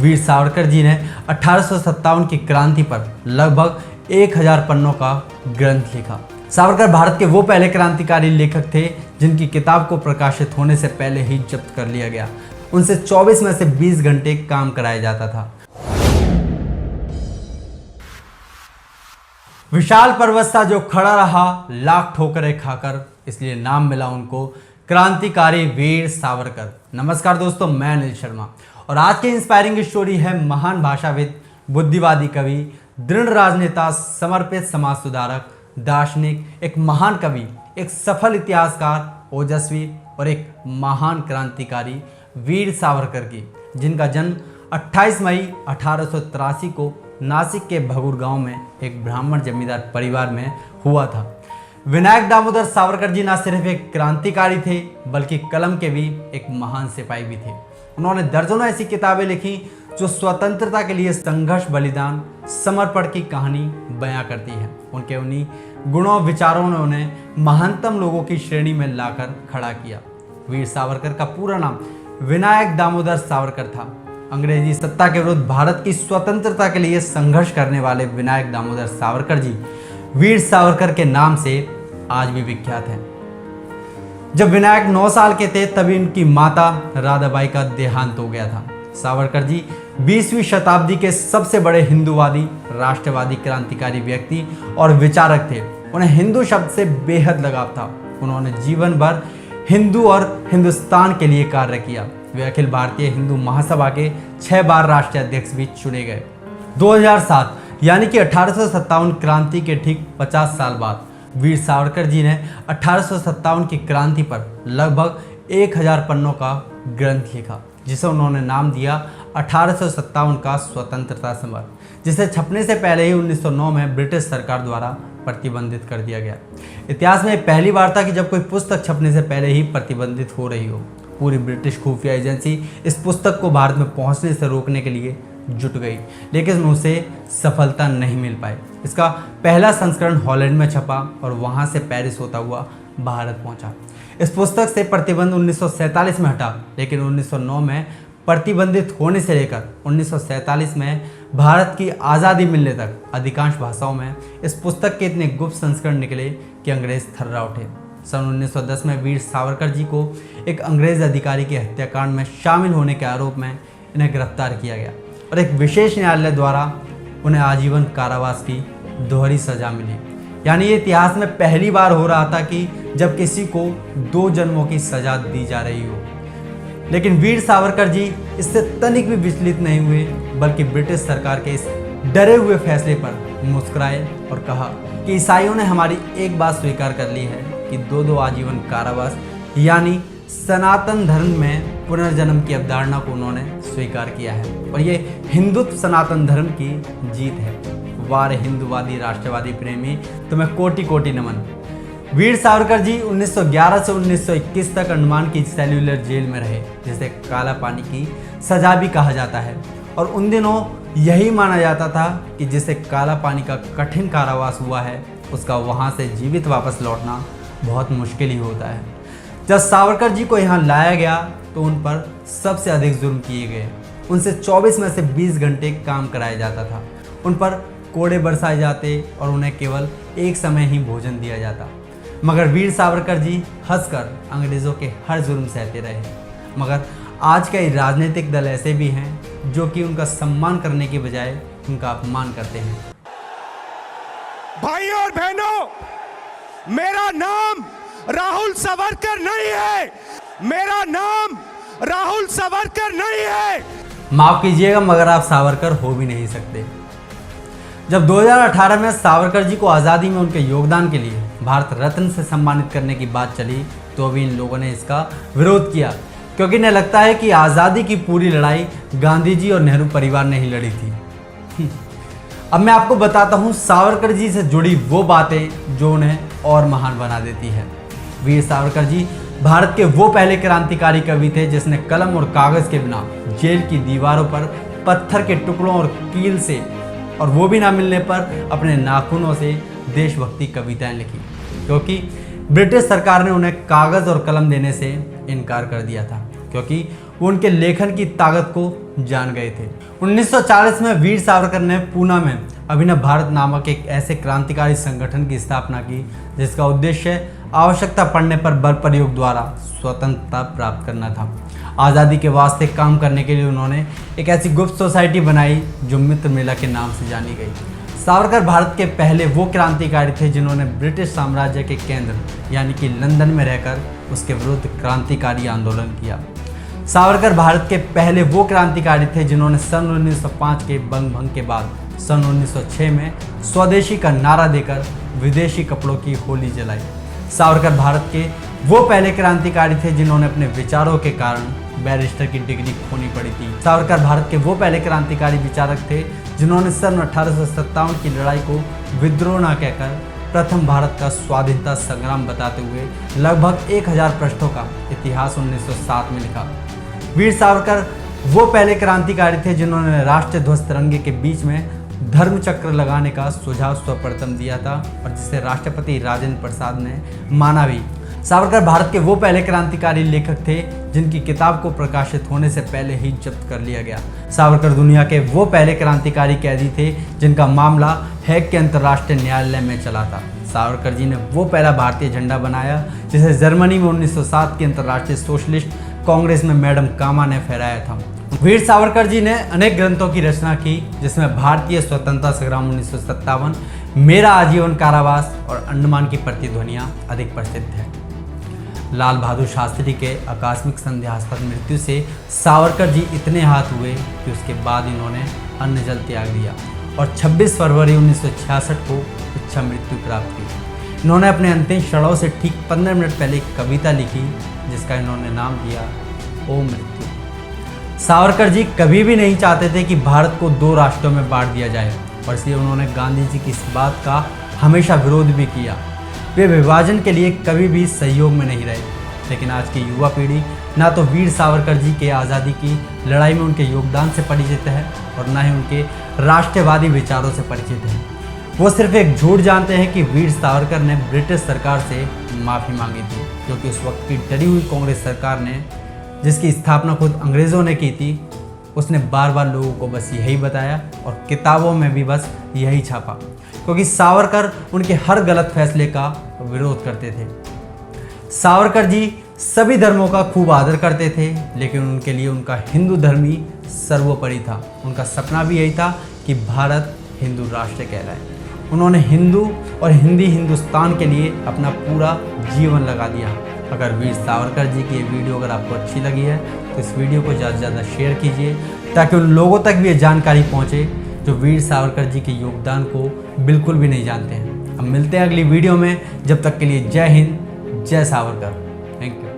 वीर सावरकर जी ने 1857 की क्रांति पर लगभग 1000 पन्नों का ग्रंथ लिखा। सावरकर भारत के वो पहले क्रांतिकारी लेखक थे जिनकी किताब को प्रकाशित होने से पहले ही जब्त कर लिया गया। उनसे 24 में से 20 घंटे काम कराया जाता था। विशाल पर्वत सा जो खड़ा रहा लाख ठोकरें खाकर, इसलिए नाम मिला उनको क्रांतिकारी वीर सावरकर। नमस्कार दोस्तों, मैं अनिल शर्मा और आज की इंस्पायरिंग स्टोरी है महान भाषाविद, बुद्धिवादी कवि, दृढ़ राजनेता, समर्पित समाज सुधारक, दार्शनिक, एक महान कवि, एक सफल इतिहासकार, ओजस्वी और एक महान क्रांतिकारी वीर सावरकर की, जिनका जन्म 28 मई 1883 को नासिक के भगूर गांव में एक ब्राह्मण जमींदार परिवार में हुआ था। विनायक दामोदर सावरकर जी न सिर्फ एक क्रांतिकारी थे बल्कि कलम के भी एक महान सिपाही भी थे। उन्होंने दर्जनों ऐसी किताबें लिखी जो स्वतंत्रता के लिए संघर्ष, बलिदान, समर्पण की कहानी बयां करती है। उनके उन्हीं गुणों, विचारों ने उन्हें महानतम लोगों की श्रेणी में लाकर खड़ा किया। वीर सावरकर का पूरा नाम विनायक दामोदर सावरकर था। अंग्रेजी सत्ता के विरुद्ध भारत की स्वतंत्रता के लिए संघर्ष करने वाले विनायक दामोदर सावरकर जी वीर सावरकर के नाम से आज भी विख्यात हैं। जब विनायक 9 साल के थे तभी उनकी माता राधाबाई का देहांत हो गया था। सावरकर जी 20वीं शताब्दी के सबसे बड़े हिंदूवादी, राष्ट्रवादी, क्रांतिकारी व्यक्ति और विचारक थे। उन्हें हिंदू शब्द से बेहद लगाव था। उन्होंने जीवन भर हिंदू और हिंदुस्तान के लिए कार्य किया। वे अखिल भारतीय हिंदू महासभा के 6 बार राष्ट्रीय अध्यक्ष भी चुने गए। 2007 यानी कि 1857 क्रांति के ठीक 50 साल बाद वीर सावरकर जी ने 1857 की क्रांति पर लगभग 1000 पन्नों का ग्रंथ लिखा, जिसे उन्होंने नाम दिया 1857 का स्वतंत्रता समर, जिसे छपने से पहले ही 1909 में ब्रिटिश सरकार द्वारा प्रतिबंधित कर दिया गया। इतिहास में पहली बार था कि जब कोई पुस्तक छपने से पहले ही प्रतिबंधित हो रही हो। पूरी ब्रिटिश खुफिया एजेंसी इस पुस्तक को भारत में पहुंचने से रोकने के लिए जुट गई, लेकिन उसे सफलता नहीं मिल पाई। इसका पहला संस्करण हॉलैंड में छपा और वहां से पेरिस होता हुआ भारत पहुंचा। इस पुस्तक से प्रतिबंध 1947 में हटा, लेकिन 1909 में प्रतिबंधित होने से लेकर 1947 में भारत की आज़ादी मिलने तक अधिकांश भाषाओं में इस पुस्तक के इतने गुप्त संस्करण निकले कि अंग्रेज थर्रा उठे। सन 1910 में वीर सावरकर जी को एक अंग्रेज अधिकारी के हत्याकांड में शामिल होने के आरोप में इन्हें गिरफ्तार किया गया और एक विशेष न्यायालय द्वारा उन्हें आजीवन कारावास की दोहरी सजा मिली। यानी ये इतिहास में पहली बार हो रहा था कि जब किसी को 2 जन्मों की सजा दी जा रही हो। लेकिन वीर सावरकर जी इससे तनिक भी विचलित नहीं हुए, बल्कि ब्रिटिश सरकार के इस डरे हुए फैसले पर मुस्कुराए और कहा कि ईसाइयों ने हमारी एक बात स्वीकार कर ली है कि 2 आजीवन कारावास यानी सनातन धर्म में पुनर्जन्म की अवधारणा को उन्होंने स्वीकार किया है और ये हिंदुत्व सनातन धर्म की जीत है। वार हिंदूवादी, राष्ट्रवादी प्रेमी, तुम्हें कोटि कोटि नमन। वीर सावरकर जी 1911 से 1921 तक अंडमान की सेल्युलर जेल में रहे, जिसे काला पानी की सजा भी कहा जाता है। और उन दिनों यही माना जाता था कि जिसे काला पानी का कठिन कारावास हुआ है उसका वहां से जीवित वापस लौटना बहुत मुश्किल ही होता है। जब सावरकर जी को यहाँ लाया गया तो उन पर सबसे अधिक जुल्म किए गए। उनसे 24 में से 20 घंटे काम कराया जाता था। उन पर कोड़े बरसाए जाते और उन्हें केवल एक समय ही भोजन दिया जाता। मगर वीर सावरकर जी हंसकर अंग्रेज़ों के हर जुल्म सहते रहे। मगर आज कई राजनीतिक दल ऐसे भी हैं जो कि उनका सम्मान करने की बजाय उनका अपमान करते हैं। भाइयों और बहनों, मेरा नाम राहुल सावरकर नहीं है। मेरा नाम राहुल सावरकर नहीं है। माफ कीजिएगा, मगर आप सावरकर हो भी नहीं सकते। जब 2018 में सावरकर जी को आज़ादी में उनके योगदान के लिए भारत रत्न से सम्मानित करने की बात चली तो भी इन लोगों ने इसका विरोध किया, क्योंकि इन्हें लगता है कि आज़ादी की पूरी लड़ाई गांधी जी और नेहरू परिवार ने ही लड़ी थी। अब मैं आपको बताता हूँ सावरकर जी से जुड़ी वो बातें जो उन्हें और महान बना देती है। वीर सावरकर जी भारत के वो पहले क्रांतिकारी कवि थे जिसने कलम और कागज़ के बिना जेल की दीवारों पर पत्थर के टुकड़ों और कील से, और वो भी ना मिलने पर अपने नाखूनों से देशभक्ति कविताएं लिखी, क्योंकि ब्रिटिश सरकार ने उन्हें कागज़ और कलम देने से इनकार कर दिया था। क्योंकि वो उनके लेखन की ताकत को जान गए थे। 1940 में वीर सावरकर ने पूना में अभिनव भारत नामक एक ऐसे क्रांतिकारी संगठन की स्थापना की जिसका उद्देश्य आवश्यकता पड़ने पर बल प्रयोग द्वारा स्वतंत्रता प्राप्त करना था। आज़ादी के वास्ते काम करने के लिए उन्होंने एक ऐसी गुप्त सोसाइटी बनाई जो मित्र मेला के नाम से जानी गई। सावरकर भारत के पहले वो क्रांतिकारी थे जिन्होंने ब्रिटिश साम्राज्य के केंद्र यानी कि लंदन में रहकर उसके विरुद्ध क्रांतिकारी आंदोलन किया। सावरकर भारत के पहले वो क्रांतिकारी थे जिन्होंने सन 1905 के बंग भंग के बाद सन 1906 में स्वदेशी का नारा देकर विदेशी कपड़ों की होली जलाई। सावरकर भारत के वो पहले क्रांतिकारी थे जिन्होंने अपने विचारों के कारण बैरिस्टर की डिग्री खोनी पड़ी थी। सावरकर भारत के वो पहले क्रांतिकारी विचारक थे जिन्होंने सन 1857 की लड़ाई को विद्रोह न कहकर प्रथम भारत का स्वाधीनता संग्राम बताते हुए लगभग 1000 पृष्ठों का इतिहास 1907 में लिखा। वीर सावरकर वो पहले क्रांतिकारी थे जिन्होंने राष्ट्रीय ध्वज तिरंगे के बीच में धर्म चक्र लगाने का सुझाव सर्वप्रथम दिया था और जिसे राष्ट्रपति राजेंद्र प्रसाद ने माना भी। सावरकर भारत के वो पहले क्रांतिकारी लेखक थे जिनकी किताब को प्रकाशित होने से पहले ही जब्त कर लिया गया। सावरकर दुनिया के वो पहले क्रांतिकारी कैदी थे जिनका मामला हैग के अंतर्राष्ट्रीय न्यायालय में चला था। सावरकर जी ने वो पहला भारतीय झंडा बनाया जिसे जर्मनी में 1907 की अंतर्राष्ट्रीय सोशलिस्ट कांग्रेस में मैडम कामा ने फहराया था। वीर सावरकर जी ने अनेक ग्रंथों की रचना की जिसमें भारतीय स्वतंत्रता संग्राम 1957, मेरा आजीवन कारावास और अंडमान की प्रतिध्वनियां अधिक प्रसिद्ध है। लाल बहादुर शास्त्री के आकस्मिक संदेहास्पद मृत्यु से सावरकर जी इतने हाथ हुए कि उसके बाद इन्होंने अन्न जल त्याग दिया और 26 फरवरी 1966 को इच्छा मृत्यु प्राप्त की। इन्होंने अपने अंतिम क्षणों से ठीक 15 मिनट पहले एक कविता लिखी जिसका इन्होंने नाम दिया ओ मृत्यु। सावरकर जी कभी भी नहीं चाहते थे कि भारत को 2 राष्ट्रों में बांट दिया जाए और इसलिए उन्होंने गांधी जी की इस बात का हमेशा विरोध भी किया। वे विभाजन के लिए कभी भी सहयोग में नहीं रहे। लेकिन आज की युवा पीढ़ी ना तो वीर सावरकर जी के आज़ादी की लड़ाई में उनके योगदान से परिचित है और ना ही उनके राष्ट्रवादी विचारों से परिचित है। वो सिर्फ एक झूठ जानते हैं कि वीर सावरकर ने ब्रिटिश सरकार से माफ़ी मांगी थी क्योंकि उस वक्त की डरी हुई कांग्रेस सरकार ने, जिसकी स्थापना खुद अंग्रेज़ों ने की थी, उसने बार बार लोगों को बस यही बताया और किताबों में भी बस यही छापा क्योंकि सावरकर उनके हर गलत फैसले का विरोध करते थे। सावरकर जी सभी धर्मों का खूब आदर करते थे लेकिन उनके लिए उनका हिंदू धर्म ही सर्वोपरि था। उनका सपना भी यही था कि भारत हिंदू राष्ट्र कहलाए। उन्होंने हिंदू और हिंदी हिंदुस्तान के लिए अपना पूरा जीवन लगा दिया। अगर वीर सावरकर जी की ये वीडियो अगर आपको अच्छी लगी है तो इस वीडियो को ज़्यादा से ज़्यादा शेयर कीजिए ताकि उन लोगों तक भी ये जानकारी पहुँचे जो वीर सावरकर जी के योगदान को बिल्कुल भी नहीं जानते हैं। अब मिलते हैं अगली वीडियो में, जब तक के लिए जय हिंद, जय सावरकर। Thank you.